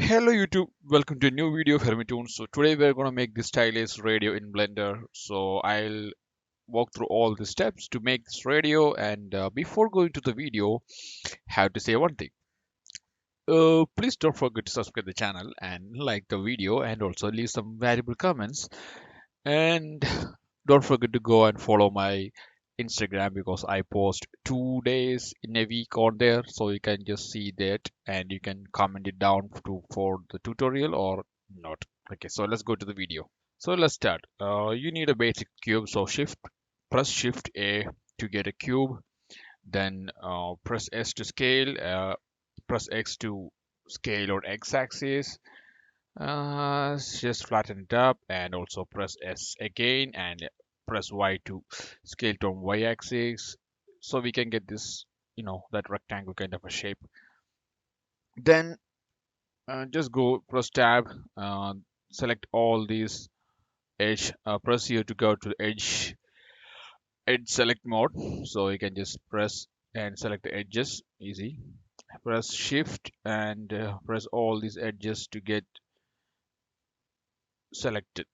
Hello YouTube, welcome to a new video of Hermitoon. So today we're gonna make this stylized radio in Blender. So I'll walk through all the steps to make this radio, and before going to the video, have to say one thing. Please don't forget to subscribe the channel and like the video, and also leave some valuable comments. And don't forget to go and follow my Instagram because I post 2 days in a week on there, so you can just see that and you can comment it down for the tutorial or not. Okay, so let's go to the video. So let's start. You need a basic cube, so press Shift A to get a cube, then press S to scale, press X to scale on X-axis, just flatten it up, and also press S again and press Y to scale it on Y-axis, so we can get this, that rectangle kind of a shape. Then just go press Tab, select all these edge, press here to go to edge select mode, so you can just press and select the edges, easy. Press Shift and press all these edges to get selected.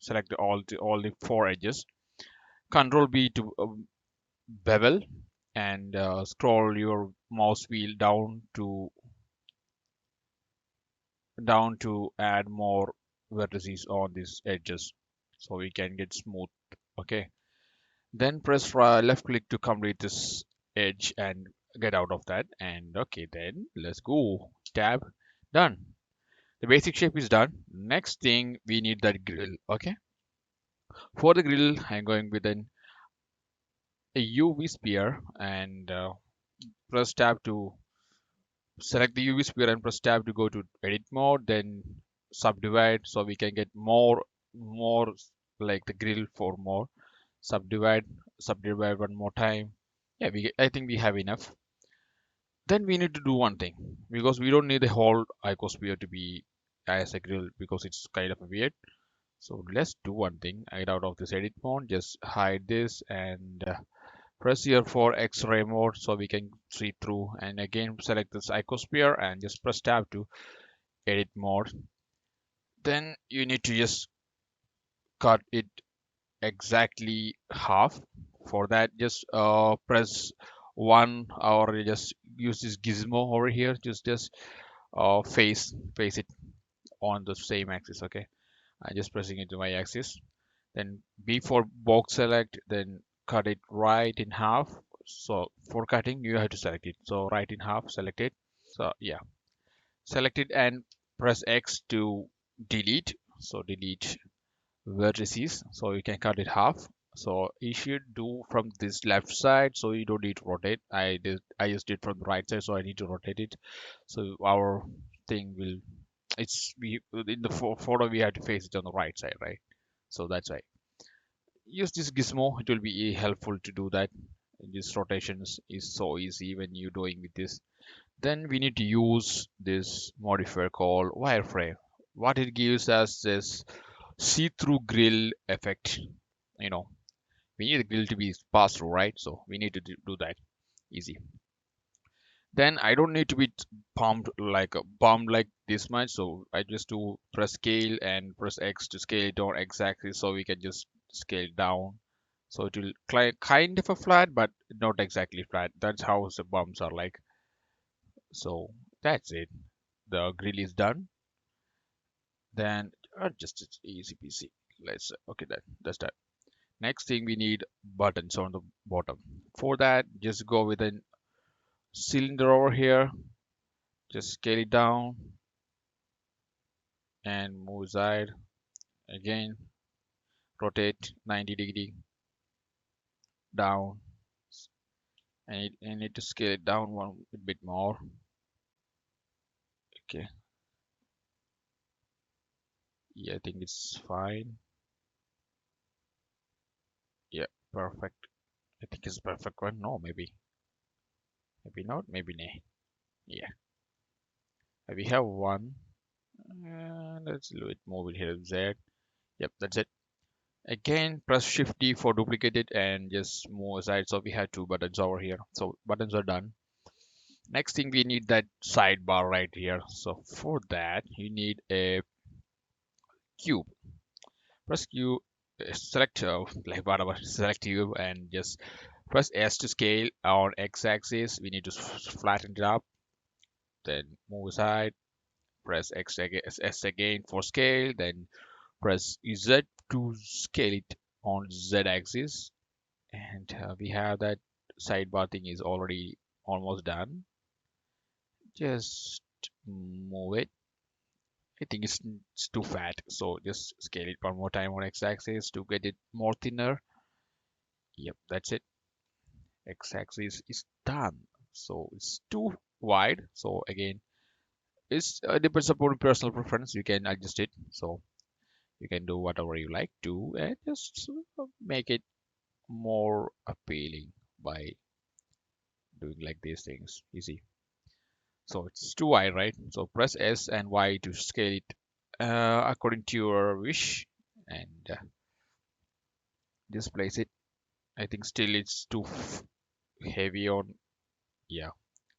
Select all the four edges. Control B to bevel, and scroll your mouse wheel down to add more vertices on these edges, so we can get smooth. Okay. Then press left click to complete this edge and get out of that. And okay, then let's go. Tab, done. The basic shape is done. Next thing, we need that grill. Okay. For the grill, I'm going with a UV sphere, and press tab to select the UV sphere and press tab to go to edit mode, then subdivide, so we can get more like the grill for more. Subdivide, subdivide one more time. Yeah, I think we have enough. Then we need to do one thing, because we don't need the whole icosphere to be as a grill because it's kind of weird. So let's do one thing. I get out of this edit mode, just hide this, and press here for X-ray mode so we can see through. And again, select this icosphere and just press tab to edit mode. Then you need to just cut it exactly half. For that, just press one, or just use this gizmo over here. Just face it on the same axis. Okay, I'm just pressing it to my axis. Then before box select, then cut it right in half. So for cutting, you have to select it. So right in half, select it. So yeah, select it and press X to delete. So delete vertices. So you can cut it half. So you should do from this left side, so you don't need to rotate. I just did from the right side, so I need to rotate it. So our thing will, it's we in the photo we have to face it on the right side, right? So that's why use this gizmo. It will be helpful to do that. This rotations is so easy when you're doing with this. Then we need to use this modifier called wireframe. What it gives us is see-through grill effect. You know, we need the grill to be pass through, right? So we need to do that easy. Then I don't need to be pumped like this much, so I just do press scale and press X to scale it down exactly, so we can just scale it down, so it will kind of a flat but not exactly flat. That's how the bumps are like. So that's it, the grill is done. Then just it's easy peasy. Let's okay, that's that. Next thing, we need buttons on the bottom. For that, just go with a cylinder over here, just scale it down and move side. Again, rotate 90-degree down, and I need to scale it down one bit more. Okay, yeah, I think it's fine. Yeah, perfect. I think it's perfect one. No, maybe not, maybe nay. Yeah, we have one. Let's move it here. Z. Yep, that's it. Again, press Shift D for duplicate it and just move aside. So we have two buttons over here. So buttons are done. Next thing, we need that sidebar right here. So for that, you need a cube. Press Q, select like whatever, select cube and just press S to scale on x-axis. We need to flatten it up, then move aside. Press S again for scale, then press Z to scale it on Z-axis. And we have that sidebar thing is already almost done. Just move it. I think it's too fat, so just scale it one more time on x-axis to get it more thinner. Yep, that's it. X-axis is done. So it's too wide. So again, it's depends upon personal preference. You can adjust it. So you can do whatever you like to and just make it more appealing by doing like these things. Easy. So it's too wide, right? So press S and Y to scale it according to your wish and just place it. I think still it's too heavy on. Yeah,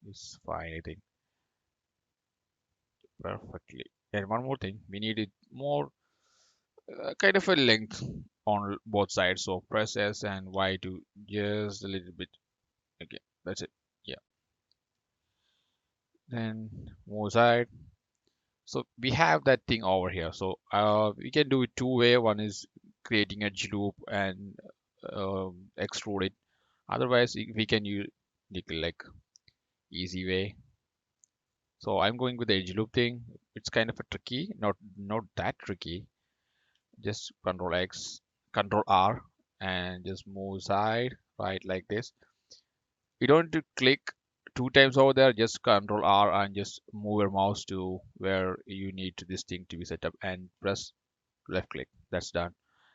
it's fine. I think perfectly. And one more thing, we need it more kind of a length on both sides. So press S and Y to just a little bit. Okay, that's it. Yeah. Then move aside. So we have that thing over here. So we can do it two way. One is creating edge loop and extrude it. Otherwise, we can use like easy way. So I'm going with the edge loop thing. It's kind of a tricky, not that tricky. Just Control X, Control R, and just move side right like this. You don't need to click two times over there. Just Control R and just move your mouse to where you need this thing to be set up, and press left click. That's done.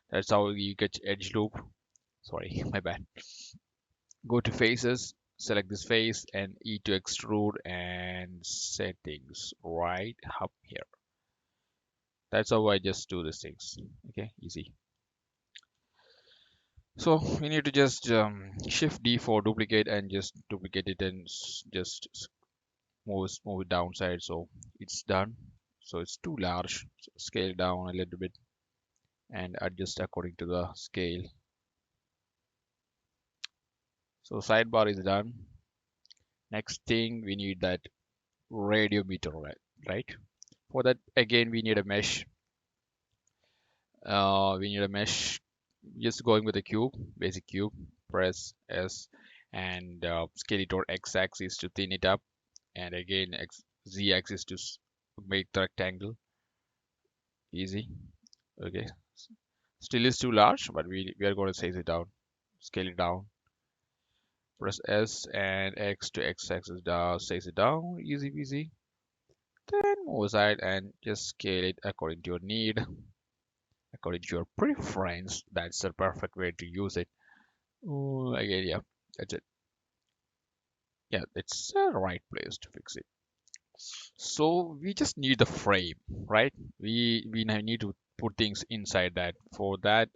That's how you get edge loop. Sorry, my bad. Go to faces, select this face and E to extrude and settings right up here. That's how I just do these things. Okay, easy. So we need to just shift D for duplicate and just duplicate it and just move it downside. So it's done. So it's too large. So scale down a little bit and adjust according to the scale. So sidebar is done. Next thing, we need that radio meter, right? For that, again, we need a mesh. Just going with a cube, basic cube. Press S and scale it on x-axis to thin it up, and again z-axis to make the rectangle. Easy. Okay. Still is too large, but we are going to size it down, scale it down. Press S and X to x-axis down, size it down. Easy peasy. Then move aside and just scale it according to your need, according to your preference. That's the perfect way to use it. Again, yeah, that's it. Yeah, it's the right place to fix it. So we just need the frame, right? We now need to put things inside that. For that,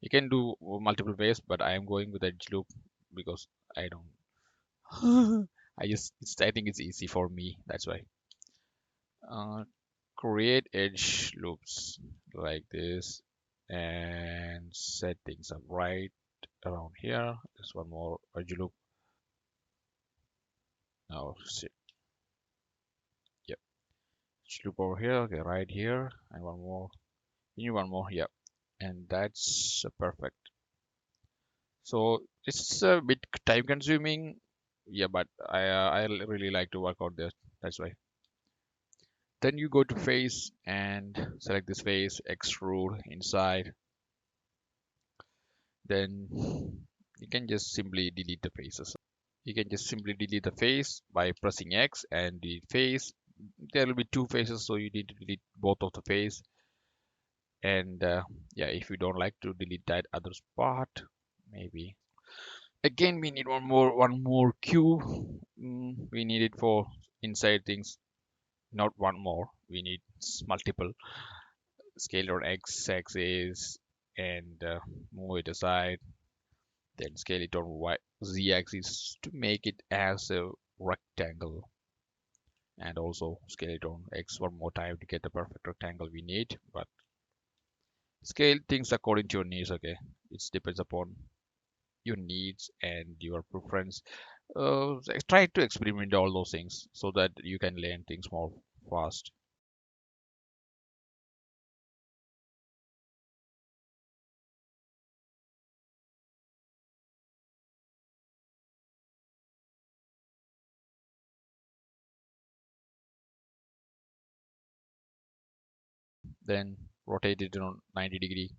you can do multiple ways, but I am going with edge loop because I don't. I think it's easy for me. That's why. Uh, Create edge loops like this and set things up right around here. There's one more edge loop. Oh shit. Yep. Edge loop over here. Okay, right here. And one more. You need one more. Yep. And that's perfect. So it's a bit time consuming. Yeah, but I really like to work out this. That's why. Then you go to face and select this face, extrude inside. Then you can just simply delete the faces. You can just simply delete the face by pressing X and delete face. There will be two faces, so you need to delete both of the face. And yeah, if you don't like to delete that other part, maybe. Again, we need one more cube. We need it for inside things, not one more. We need multiple. Scale on x-axis and move it aside. Then scale it on z-axis to make it as a rectangle, and also scale it on X one more time to get the perfect rectangle we need. But scale things according to your needs. Okay, it depends upon your needs and your preference. Try to experiment all those things so that you can learn things more fast. Then rotate it on 90-degree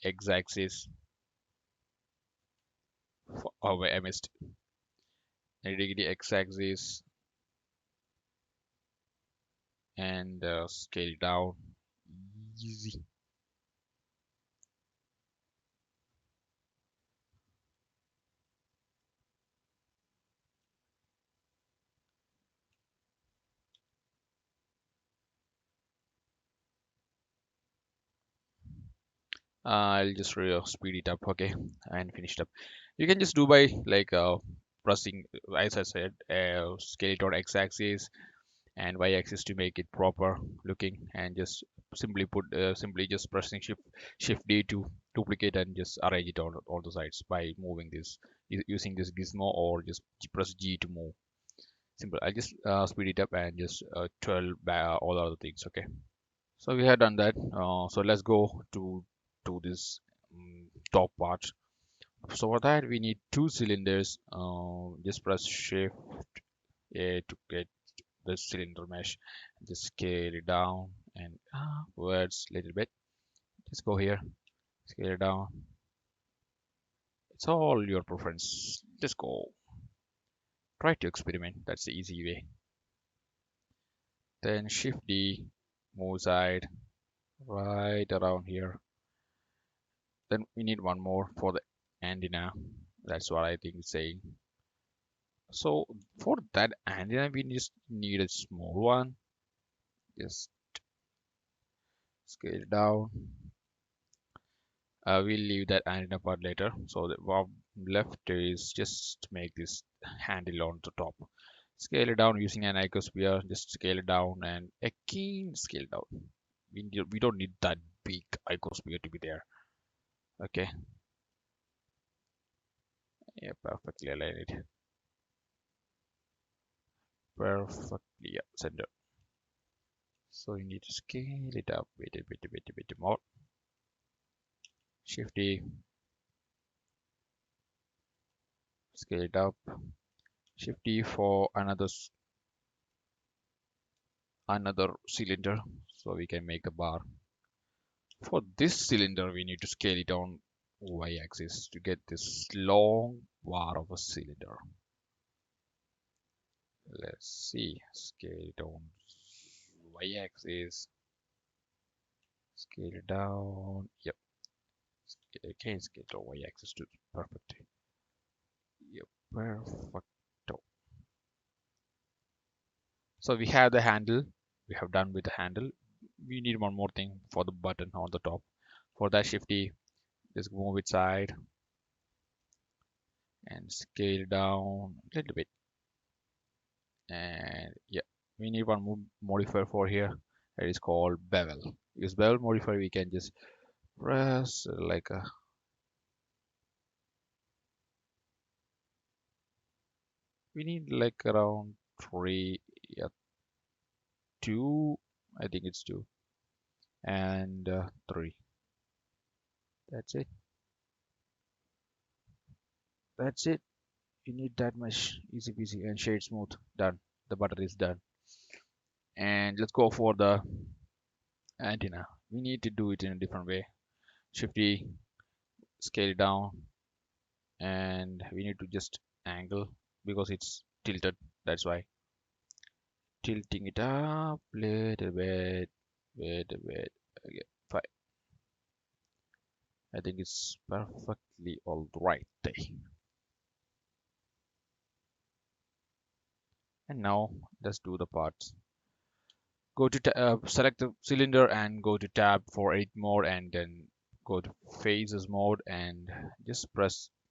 x-axis. Oh wait, I missed. 90-degree x-axis, and scale down. Easy. I'll just speed it up, okay, and finish it up. You can just do by like pressing, as I said, scale it on x-axis and y-axis to make it proper looking, and just simply just pressing shift D to duplicate and just arrange it on all the sides by moving this using this gizmo, or just press G to move. Simple. I just speed it up and just 12 all other things. Okay. So we have done that. So let's go to this top part. So for that we need two cylinders. Just press Shift A to get the cylinder mesh. Just scale it down and words little bit. Just go here, scale it down. It's all your preference. Just go. Try to experiment. That's the easy way. Then Shift D, move side right around here. Then we need one more for the antenna. That's what I think it's saying. So for that antenna, we just need a small one. Just scale it down. We'll leave that antenna part later. So the what left is just make this handle on the top. Scale it down using an icosphere. Just scale it down and again scale it down. We don't need that big icosphere to be there. Okay. Yeah, perfectly aligned it. Perfectly, yeah, center. So you need to scale it up bit more. Shift D, scale it up. Shift D for another cylinder, so we can make a bar. For this cylinder, we need to scale it on y-axis to get this long bar of a cylinder. Let's see, scale it on y-axis, scale it down. Yep, I can scale it on y-axis to perfect. Yep, perfect. So we have the handle. We have done with the handle. We need one more thing for the button on the top. For that, Shift D, just move it side and scale down a little bit. And yeah, we need one more modifier for here. That is called bevel. Use bevel modifier. We can just press like a. We need like around three, yeah, two. I think it's two and three. That's it. That's it. You need that much, easy peasy, and shade smooth. Done. The butter is done. And let's go for the antenna. We need to do it in a different way. Shift E, scale it down, and we need to just angle because it's tilted. That's why tilting it up little bit, little bit. Okay, fine. I think it's perfectly all right. And now let's do the parts. Go to select the cylinder and go to tab for edit mode, and then go to faces mode and just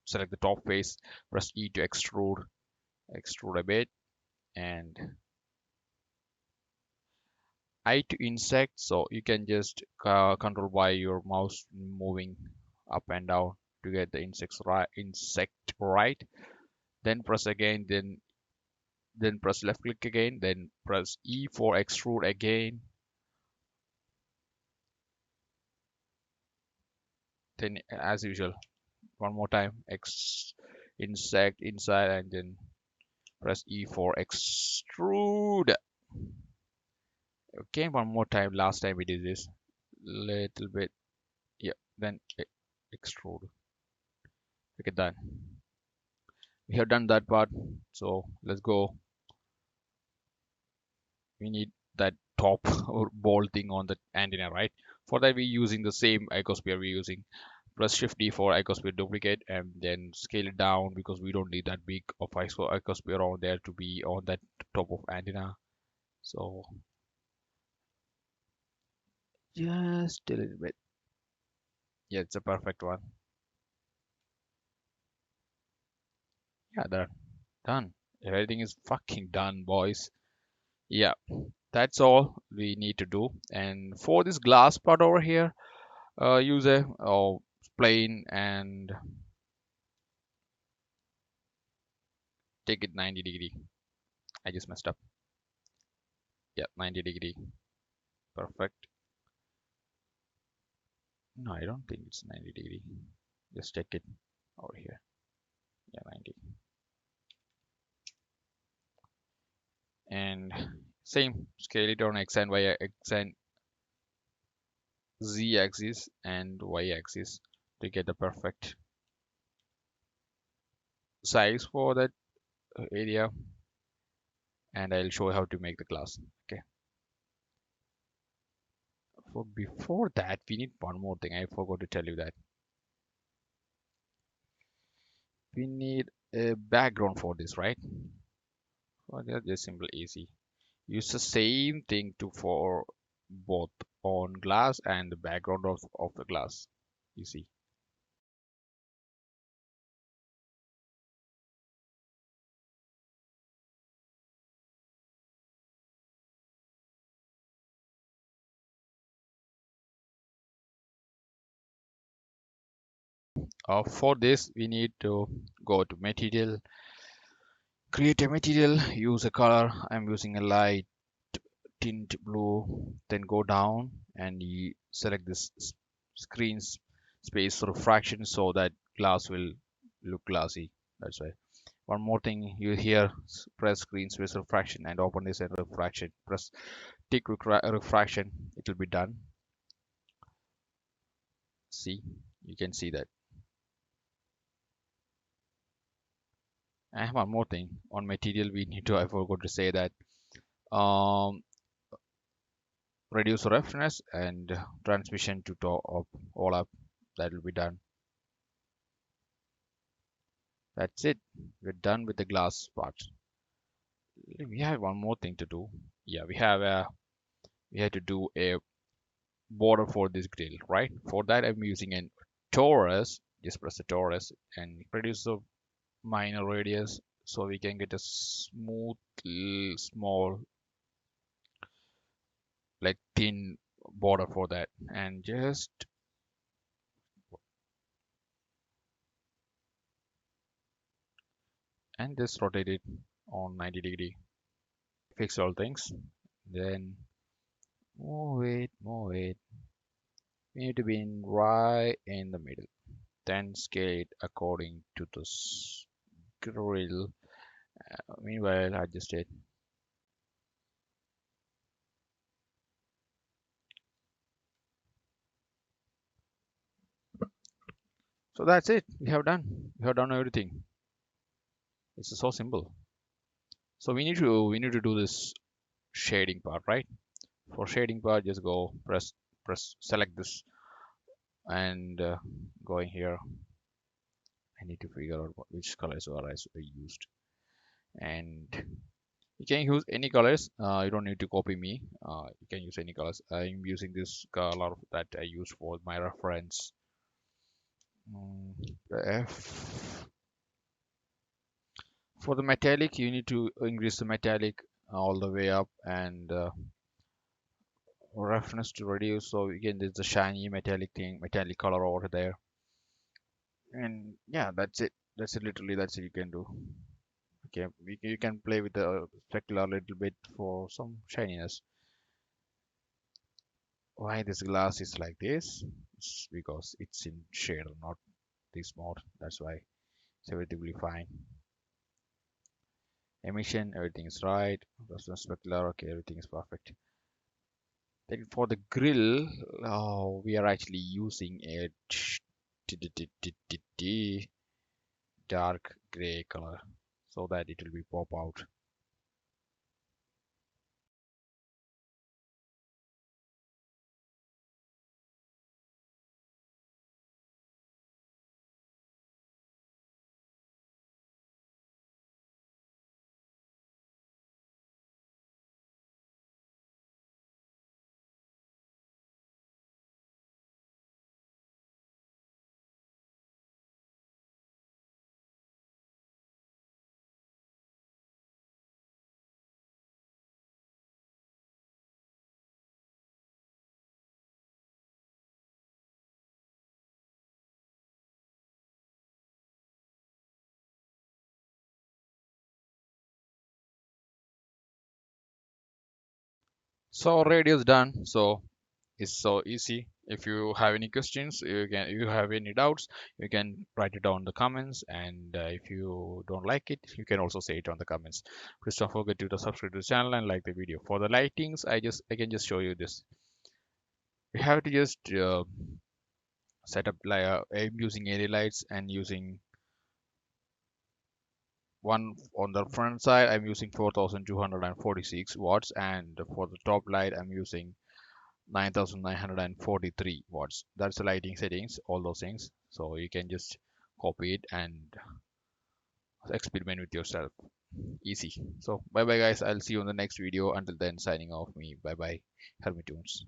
select the top face, press E to extrude, extrude a bit, and I to insect, so you can just control by your mouse moving up and down to get the insect right. Then press again, then press left click again, then press E for extrude again. Then as usual, one more time, insect inside, and then press E for extrude. Okay, one more time. Last time we did this little bit. Yeah, then extrude. Okay, done. We have done that part. So let's go. We need that top or ball thing on the antenna, right? For that, we're using the same icosphere we're using. Press Shift D for icosphere duplicate, and then scale it down because we don't need that big of icosphere on there to be on that top of antenna. So just a little bit. Yeah, it's a perfect one. Yeah, done. Everything is fucking done, boys. Yeah, that's all we need to do. And for this glass part over here, use a plane and take it 90 degree. I just messed up. Yeah, 90 degree. Perfect. No, I don't think it's 90 degree. Just check it over here. Yeah, 90. And same, scale it on x and y, x and z axis and y axis to get the perfect size for that area. And I'll show you how to make the glass. Okay. For before that, we need one more thing. I forgot to tell you that. We need a background for this, right? Well, that's just simple, easy. Use the same thing to for both on glass and the background of the glass. Easy. For this, we need to go to material, create a material, use a color. I'm using a light tint blue. Then go down and you select this screen space refraction so that glass will look glassy. That's why. One more thing, you here press screen space refraction and open this and refraction. Press tick refraction. It will be done. See, you can see that. And one more thing on material, we need to. I forgot to say that. Um, Reduce roughness and transmission to top up all up. That will be done. That's it. We're done with the glass part. We have one more thing to do. Yeah, we have to do a border for this grill, right? For that, I'm using a torus. Just press the torus and produce a minor radius so we can get a smooth, small, like thin border for that. And just rotate it on 90 degree. Fix all things. Then move it. We need to be in right in the middle. Then scale it according to the grill. Meanwhile, adjust it. So that's it. We have done. We have done everything. It's so simple. So we need to do this shading part, right? For shading part, just go press select this and going here. I need to figure out which colors are I used, and you can use any colors. You don't need to copy me. You can use any colors. I'm using this color that I use for my reference. The For the metallic, you need to increase the metallic all the way up, and roughness to reduce. So again, there's the shiny metallic thing, metallic color over there. And yeah, that's it. That's it. Literally, that's it you can do. Okay, you can play with the specular a little bit for some shininess. Why this glass is like this? It's because it's in shade, not this mode. That's why it's relatively fine. Emission, everything is right. There's no specular. Okay, everything is perfect. Then for the grill, we are actually using a dark gray color so that it will be pop out. So radius done. So it's so easy. If you have any questions, you have any doubts, you can write it down in the comments. And if you don't like it, you can also say it on the comments. Please don't forget to subscribe to the channel and like the video. For the lightings, I can just show you this. We have to just set up like I'm using area lights and using one on the front side. I'm using 4246 watts, and for the top light I'm using 9943 watts. That's the lighting settings, all those things. So you can just copy it and experiment with yourself. Easy. So bye bye guys, I'll see you in the next video. Until then, signing off, me. Bye bye, Hermitunes.